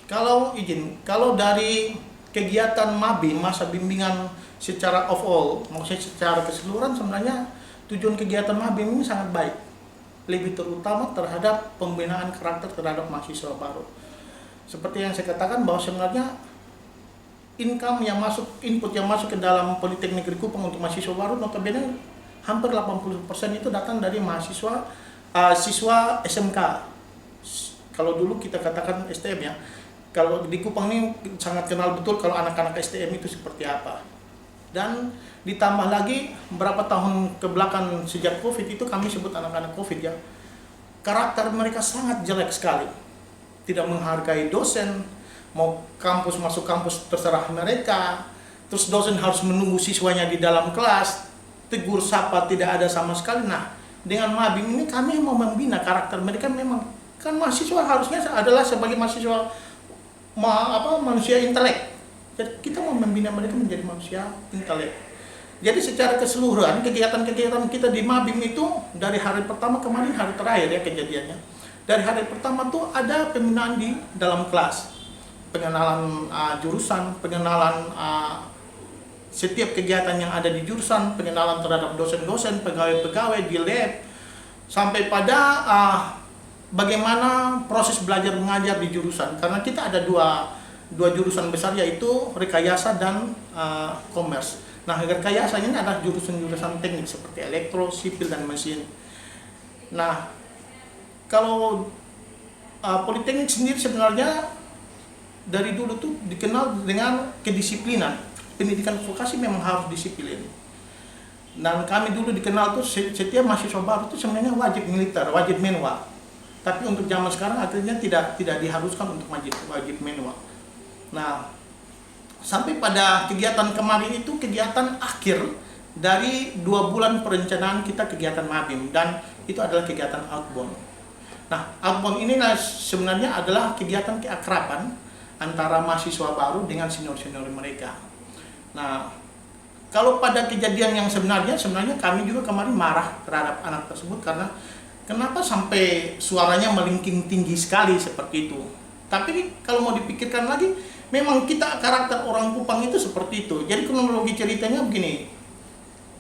Kalau izin, kalau dari kegiatan MABI, masa bimbingan secara overall, maksudnya secara keseluruhan, sebenarnya tujuan kegiatan MABI ini sangat baik. Lebih terutama terhadap pembinaan karakter terhadap mahasiswa baru. Seperti yang saya katakan bahwa sebenarnya input yang masuk ke dalam Politeknik Negeri Kupang untuk mahasiswa baru notabene hampir 80% itu datang dari mahasiswa siswa SMK. Kalau dulu kita katakan STM ya. Kalau di Kupang ini sangat kenal betul kalau anak-anak STM itu seperti apa. Dan ditambah lagi beberapa tahun ke belakang sejak Covid itu kami sebut anak-anak Covid ya. Karakter mereka sangat jelek sekali. Tidak menghargai dosen, mau kampus masuk kampus terserah mereka. Terus dosen harus menunggu siswanya di dalam kelas. Tegur sapa tidak ada sama sekali. Nah, dengan MABI ini kami mau membina karakter mereka. Memang kan mahasiswa harusnya adalah sebagai mahasiswa manusia intelek. Jadi kita mau membina mereka menjadi manusia intelek. Jadi secara keseluruhan kegiatan-kegiatan kita di MABIM itu dari hari pertama kemarin hari terakhir ya kejadiannya. Dari hari pertama tuh ada pembinaan di dalam kelas, pengenalan jurusan, pengenalan setiap kegiatan yang ada di jurusan, pengenalan terhadap dosen-dosen, pegawai-pegawai di lab, sampai pada bagaimana proses belajar mengajar di jurusan. Karena kita ada dua jurusan besar yaitu rekayasa dan commerce. Nah, rekayasa ini adalah jurusan-jurusan teknik seperti elektro, sipil, dan mesin. Nah, kalau Politeknik sendiri sebenarnya dari dulu tuh dikenal dengan kedisiplinan. Pendidikan vokasi memang harus disiplin. Dan kami dulu dikenal tuh setiap mahasiswa baru tuh sebenarnya wajib militer, wajib manual. Tapi untuk zaman sekarang akhirnya tidak diharuskan untuk wajib manual. Nah, sampai pada kegiatan kemarin itu kegiatan akhir dari 2 bulan perencanaan kita kegiatan MABIM, dan itu adalah kegiatan outbound. Nah, outbound ini sebenarnya adalah kegiatan keakraban antara mahasiswa baru dengan senior-senior mereka. Nah, kalau pada kejadian yang sebenarnya kami juga kemarin marah terhadap anak tersebut karena kenapa sampai suaranya melingking tinggi sekali seperti itu. Tapi kalau mau dipikirkan lagi, memang kita karakter orang Kupang itu seperti itu. Jadi kronologi ceritanya begini.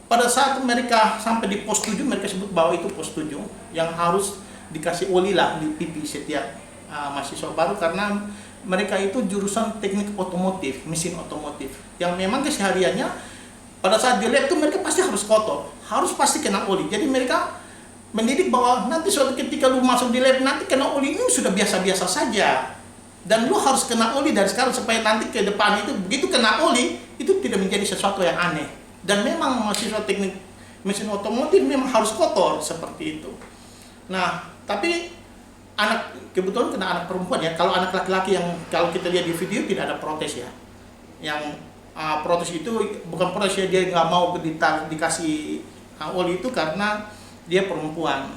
Pada saat mereka sampai di pos 7, mereka sebut bahwa itu pos 7 yang harus dikasih oli lah di pipi setiap mahasiswa baru, karena mereka itu jurusan teknik otomotif, mesin otomotif, yang memang kesehariannya pada saat di lab itu mereka pasti harus kotor, harus pasti kena oli. Jadi mereka mendidik bahwa nanti suatu ketika lu masuk di lab nanti kena oli ini sudah biasa-biasa saja, dan lu harus kena oli dari sekarang supaya nanti ke depan itu begitu kena oli itu tidak menjadi sesuatu yang aneh. Dan memang mahasiswa teknik mesin otomotif memang harus kotor seperti itu. Nah, tapi kebetulan kena anak perempuan ya. Kalau anak laki-laki yang kalau kita lihat di video tidak ada protes ya. Yang protes itu bukan protes ya, dia nggak mau dikasih oli itu karena dia perempuan.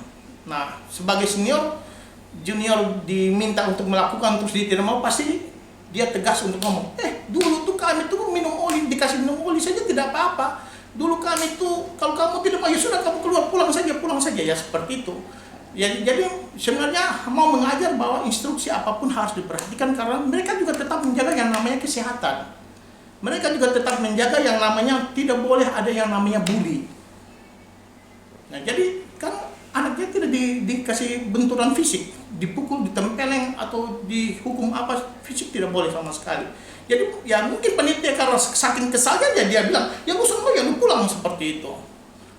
Nah, sebagai junior diminta untuk melakukan terus dia tidak mau, pasti dia tegas untuk ngomong, dulu tuh kami tuh dikasih minum oli saja tidak apa-apa. Dulu kami tuh kalau kamu tidak mau ya sudah kamu keluar, pulang saja ya, seperti itu. Ya, jadi sebenarnya mau mengajar bahwa instruksi apapun harus diperhatikan karena mereka juga tetap menjaga yang namanya kesehatan. Mereka juga tetap menjaga yang namanya tidak boleh ada yang namanya bully. Nah, jadi kan anaknya tidak dikasih benturan fisik, dipukul, ditempeleng atau dihukum apa, fisik tidak boleh sama sekali. Jadi ya mungkin panitia karena saking kesalnya dia bilang, ya lu pulang seperti itu.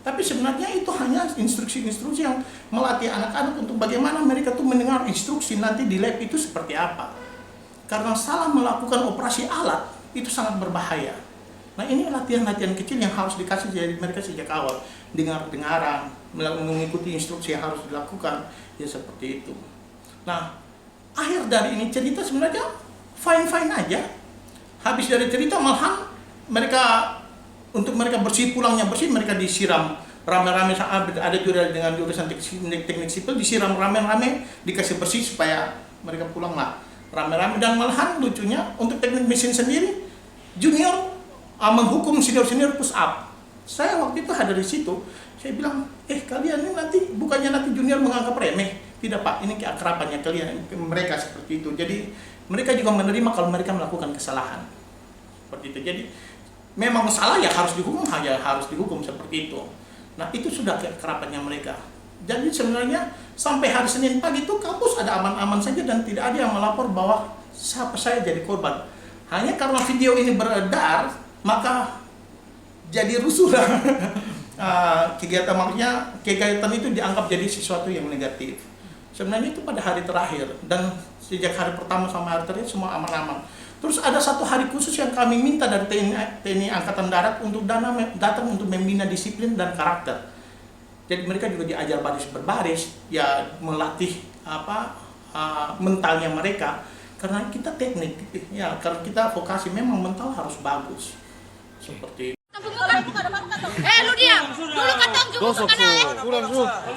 Tapi sebenarnya itu hanya instruksi-instruksi yang melatih anak-anak untuk bagaimana mereka tuh mendengar instruksi nanti di lab itu seperti apa. Karena salah melakukan operasi alat itu sangat berbahaya. Nah, ini latihan-latihan kecil yang harus dikasih dari mereka sejak awal. Dengar-dengaran, mengikuti instruksi yang harus dilakukan, ya seperti itu. Nah, akhir dari ini cerita sebenarnya fine-fine aja. Habis dari cerita malahan untuk mereka pulangnya bersih, mereka disiram rame-rame. Ada juga dengan jurusan teknik sipil disiram rame-rame, dikasih bersih supaya mereka pulang lah rame-rame. Dan malahan lucunya untuk teknik mesin sendiri, junior menghukum senior-senior push up. Saya waktu itu hadir di situ. Saya bilang, kalian ini bukannya nanti junior menganggap remeh. Tidak Pak, ini keakrabannya kalian, mereka seperti itu. Jadi mereka juga menerima kalau mereka melakukan kesalahan seperti itu. Jadi memang salah ya harus dihukum, seperti itu. Nah itu sudah kerapannya mereka. Jadi sebenarnya sampai hari Senin pagi itu kampus ada aman-aman saja dan tidak ada yang melapor bahwa siapa saya jadi korban. Hanya karena video ini beredar maka jadi rusuh lah. Kegiatan maksudnya kegiatan itu dianggap jadi sesuatu yang negatif. Sebenarnya itu pada hari terakhir dan sejak hari pertama sampai hari terakhir semua aman-aman. Terus ada satu hari khusus yang kami minta dari TNI Angkatan Darat untuk datang untuk membina disiplin dan karakter. Jadi mereka juga diajar baris berbaris, ya melatih mentalnya mereka. Karena kita teknik, ya karena kita vokasi memang mental harus bagus. Seperti lu diam. Dulu katong juga sekarang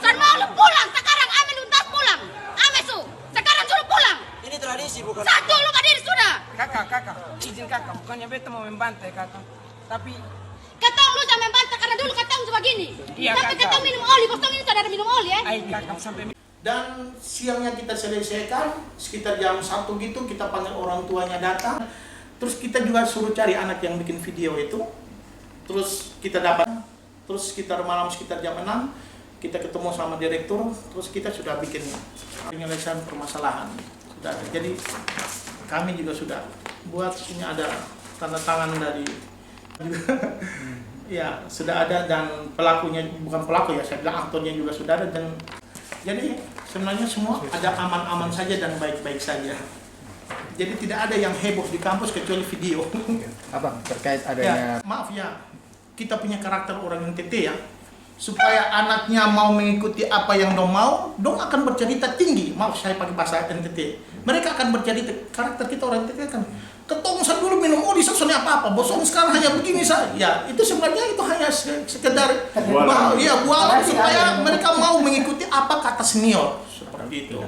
Kan mau lu pulang sekarang ame luntas pulang. Ame su. Sekarang suruh pulang. Ini tradisi bukan? Satu lu berdiri sudah. Kakak, izin kakak, bukannya beta mau membantai kakak. Tapi Katong lu jangan membantah karena dulu katong cuma gini. Iya, Tapi kakak. katong minum oli, kosong ini saudara minum oli ya. ai kakak sampai dan siangnya kita selesaikan sekitar jam 1 gitu kita panggil orang tuanya datang. Terus kita juga suruh cari anak yang bikin video itu. Terus kita dapat, terus sekitar malam sekitar jam 6 kita ketemu sama direktur, terus kita sudah bikin penyelesaian permasalahan. Sudah ada. Jadi kami juga sudah buat ini ada tanda tangan dari ya sudah ada dan pelakunya bukan pelaku ya saya bilang aktornya juga sudah ada dan jadi sebenarnya semua ada aman-aman saja dan baik-baik saja. Jadi tidak ada yang heboh di kampus kecuali video. Abang terkait Ya, adanya maaf ya, kita punya karakter orang NTT ya. Supaya anaknya mau mengikuti apa yang dong mau, dong akan bercerita tinggi. Maaf saya pakai bahasa NTT. Mereka akan bercerita, karakter kita orang NTT kan ketong saya dulu minum oli sesuatu apa-apa, bosong sekarang hanya begini saya. Ya, itu sebenarnya itu hanya sekedar bualan supaya mereka mau mengikuti apa kata senior seperti itu.